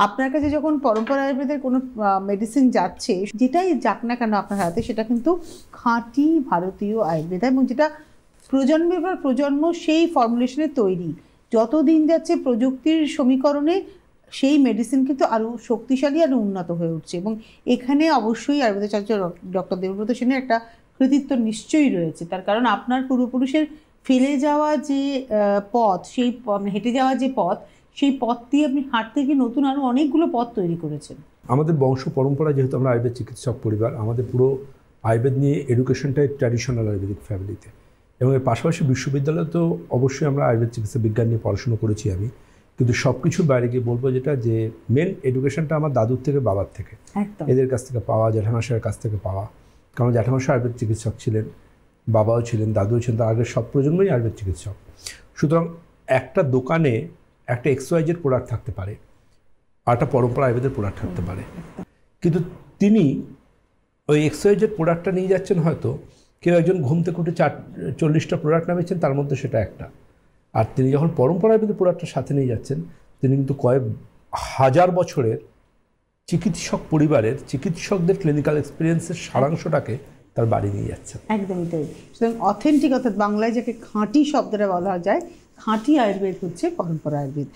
আপনার কাছে যখন পরম্পরা আয়ুর্বেদের কোনো মেডিসিন যাচ্ছে, যেটাই যাক না কেন আপনার হাতে, সেটা কিন্তু খাঁটি ভারতীয় আয়ুর্বেদ, এবং যেটা প্রজন্মের পর প্রজন্ম সেই ফর্মুলেশনে তৈরি। যত দিন যাচ্ছে প্রযুক্তির সমীকরণে সেই মেডিসিন কিন্তু আরও শক্তিশালী আর উন্নত হয়ে উঠছে, এবং এখানে অবশ্যই আয়ুর্বেদাচার্য ডক্টর দেবব্রত সেনের একটা কৃতিত্ব নিশ্চয়ই রয়েছে। তার কারণ আপনার পূর্বপুরুষের ফেলে যাওয়া যে পথ, সেই হেঁটে যাওয়া যে পথ, সেই পথ দিয়ে আপনি হাঁটতে গিয়ে নতুন আরও অনেকগুলো পথ তৈরি করেছেন। আমাদের বংশ পরম্পরা, যেহেতু আমরা আয়ুর্বেদ চিকিৎসক পরিবার, আমাদের পুরো আয়ুর্বেদ নিয়ে এডুকেশনটাই ট্র্যাডিশনাল আয়ুর্বেদিক ফ্যামিলিতে, এবং এর পাশাপাশি বিশ্ববিদ্যালয়ে তো অবশ্যই আমরা আয়ুর্বেদ চিকিৎসা বিজ্ঞান নিয়ে পড়াশুনো করেছি আমি। কিন্তু সব কিছুর বাইরে গিয়ে বলবো যেটা, যে মেন এডুকেশনটা আমার দাদুর থেকে, বাবার থেকে, এদের কাছ থেকে পাওয়া, জ্যাঠামশাইয়ের কাছ থেকে পাওয়া। কারণ জ্যাঠামশাই আয়ুর্বেদ চিকিৎসক ছিলেন, বাবাও ছিলেন, দাদুও ছিলেন, তার আগের সব প্রজন্মই আয়ুর্বেদ চিকিৎসক। সুতরাং একটা দোকানে একটা XYZ প্রোডাক্ট থাকতে পারে, আর একটা পরম্পরা আয়ুর্বেদের প্রোডাক্ট থাকতে পারে, কিন্তু তিনি ওই XYZ প্রোডাক্টটা নিয়ে যাচ্ছেন, হয়তো কেউ একজন ঘুম থেকে উঠে 40টা প্রোডাক্ট নামিয়েছেন, তার মধ্যে সেটা একটা। আর তিনি যখন পরম্পরা আয়ুর্বেদের প্রোডাক্টটা সাথে নিয়ে যাচ্ছেন, তিনি কিন্তু কয়েক হাজার বছরের চিকিৎসক পরিবারের চিকিৎসকদের ক্লিনিক্যাল এক্সপিরিয়েন্সের সারাংশটাকে তার বাড়ি নিয়ে যাচ্ছেন। একদমই তাই। সুতরাং অথেন্টিক, অর্থাৎ বাংলায় যাকে খাঁটি শব্দটা বলা যায়, খাঁটি আয়ুর্বেদ হচ্ছে পরম্পরা আয়ুর্বেদ।